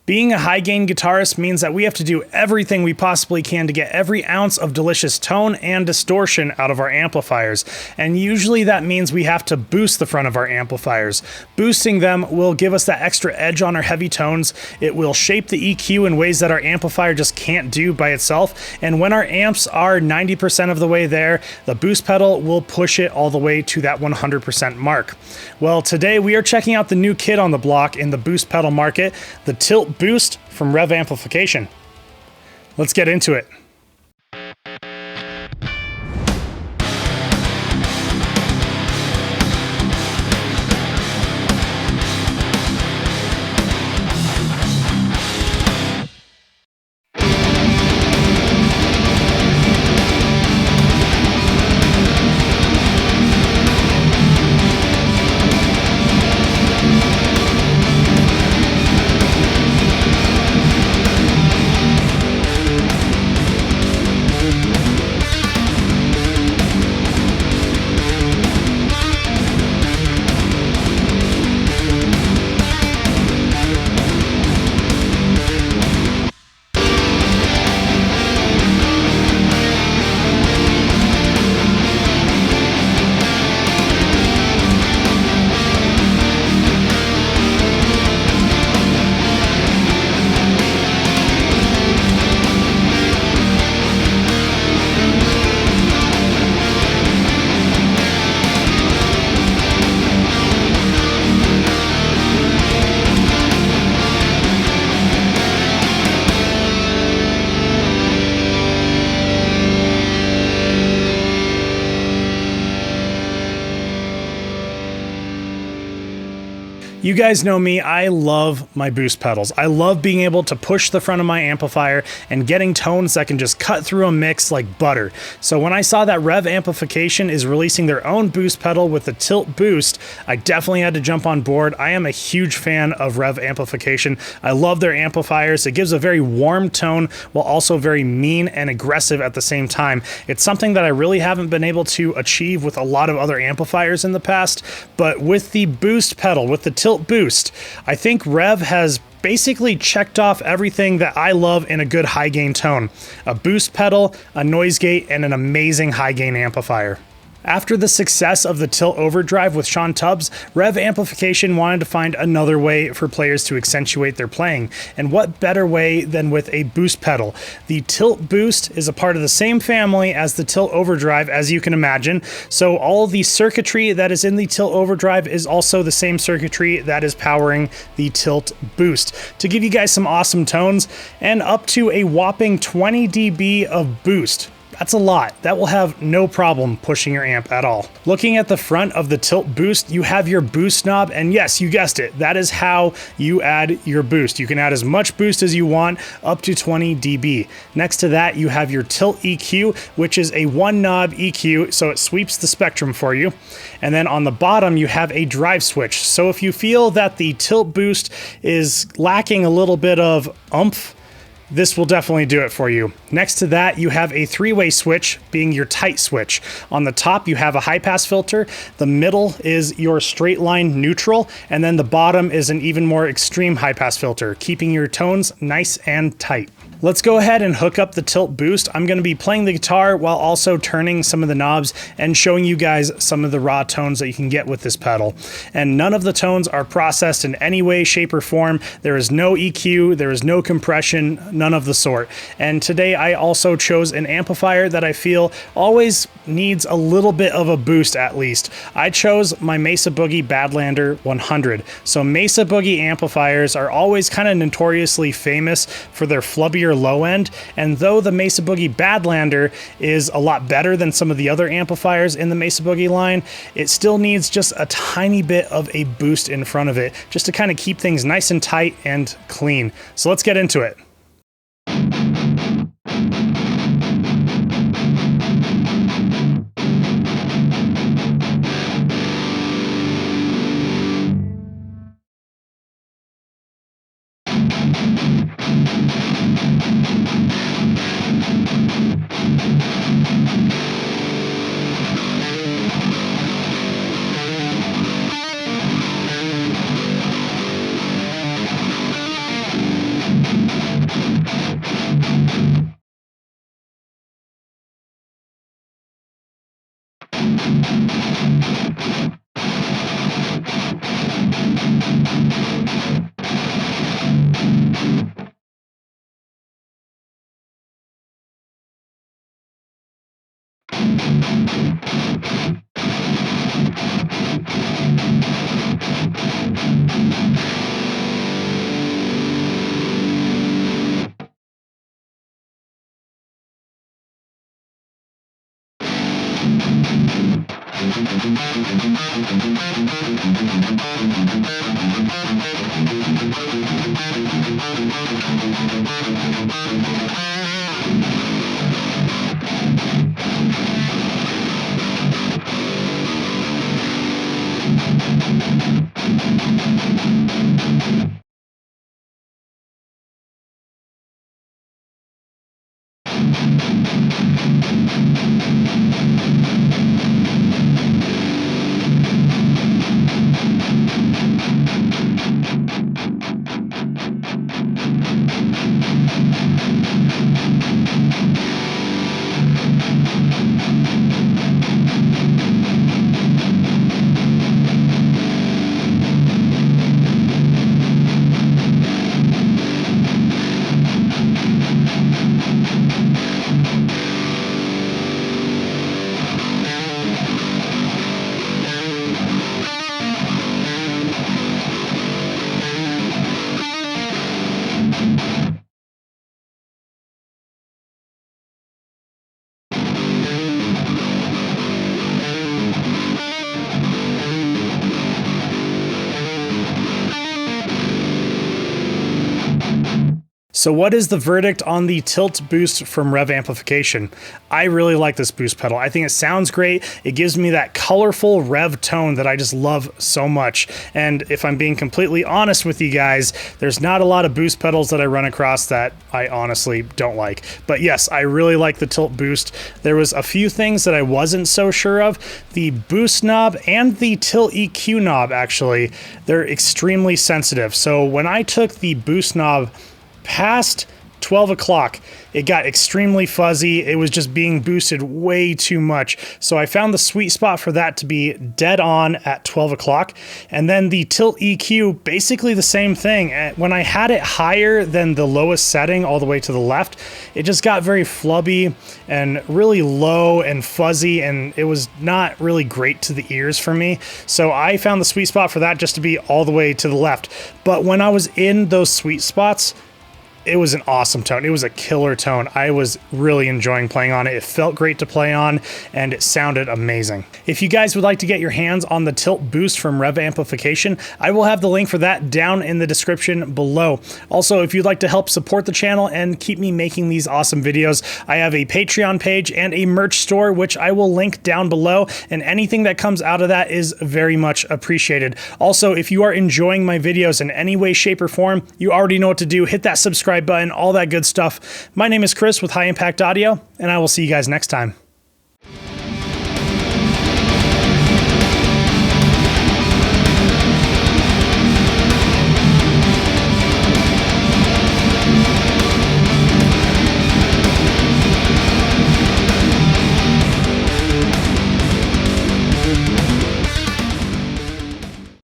Being a high gain guitarist means that we have to do everything we possibly can to get every ounce of delicious tone and distortion out of our amplifiers, and usually that means we have to boost the front of our amplifiers. Boosting them will give us that extra edge on our heavy tones. It will shape the EQ in ways that our amplifier just can't do by itself, and when our amps are 90% of the way there, the boost pedal will push it all the way to that 100% mark. Well, today we are checking out the new kid on the block in the boost pedal market, the Tilt Boost from Revv Amplification. Let's get into it. You guys know me, I love my boost pedals. I love being able to push the front of my amplifier and getting tones that can just cut through a mix like butter. So when I saw that Revv Amplification is releasing their own boost pedal with the Tilt Boost, I definitely had to jump on board. I am a huge fan of Revv Amplification. I love their amplifiers. It gives a very warm tone while also very mean and aggressive at the same time. It's something that I really haven't been able to achieve with a lot of other amplifiers in the past, but with the boost pedal, with the Tilt Boost, I think Revv has basically checked off everything that I love in a good high gain tone. A boost pedal, a noise gate, and an amazing high gain amplifier. After the success of the Tilt Overdrive with Sean Tubbs, Revv Amplification wanted to find another way for players to accentuate their playing, and what better way than with a boost pedal. The Tilt Boost is a part of the same family as the Tilt Overdrive, as you can imagine, so all the circuitry that is in the Tilt Overdrive is also the same circuitry that is powering the Tilt Boost, to give you guys some awesome tones, and up to a whopping 20 dB of boost. That's a lot. That will have no problem pushing your amp at all. Looking at the front of the Tilt Boost, you have your boost knob, and yes, you guessed it, that is how you add your boost. You can add as much boost as you want, up to 20 dB. Next to that, you have your Tilt EQ, which is a one knob EQ, so it sweeps the spectrum for you. And then on the bottom, you have a drive switch. So if you feel that the Tilt Boost is lacking a little bit of oomph, this will definitely do it for you. Next to that, you have a three-way switch, being your tight switch. On the top, you have a high-pass filter, the middle is your straight line neutral, and then the bottom is an even more extreme high-pass filter, keeping your tones nice and tight. Let's go ahead and hook up the Tilt Boost. I'm going to be playing the guitar while also turning some of the knobs and showing you guys some of the raw tones that you can get with this pedal. And none of the tones are processed in any way, shape, or form. There is no EQ, there is no compression, none of the sort. And today I also chose an amplifier that I feel always needs a little bit of a boost at least. I chose my Mesa Boogie Badlander 100. So Mesa Boogie amplifiers are always kind of notoriously famous for their flubbier low end, and though the Mesa Boogie Badlander is a lot better than some of the other amplifiers in the Mesa Boogie line, it still needs just a tiny bit of a boost in front of it, just to kind of keep things nice and tight and clean. So let's get into it. So what is the verdict on the Tilt Boost from Revv Amplification? I really like this boost pedal. I think it sounds great. It gives me that colorful Rev tone that I just love so much. And if I'm being completely honest with you guys, there's not a lot of boost pedals that I run across that I honestly don't like. But yes, I really like the Tilt Boost. There was a few things that I wasn't so sure of. The boost knob and the Tilt EQ knob, actually, they're extremely sensitive. So when I took the boost knob past 12 o'clock, it got extremely fuzzy. It was just being boosted way too much. So I found the sweet spot for that to be dead on at 12 o'clock. And then the Tilt EQ, basically the same thing. When I had it higher than the lowest setting all the way to the left, it just got very flubby and really low and fuzzy, and it was not really great to the ears for me. So I found the sweet spot for that just to be all the way to the left. But when I was in those sweet spots, it was an awesome tone. It was a killer tone. I was really enjoying playing on it. It felt great to play on, and it sounded amazing. If you guys would like to get your hands on the Tilt Boost from Revv Amplification, I will have the link for that down in the description below. Also, if you'd like to help support the channel and keep me making these awesome videos, I have a Patreon page and a merch store, which I will link down below, and anything that comes out of that is very much appreciated. Also, if you are enjoying my videos in any way, shape, or form, you already know what to do. Hit that subscribe button, all that good stuff. My name is Chris with High Impact Audio, and I will see you guys next time.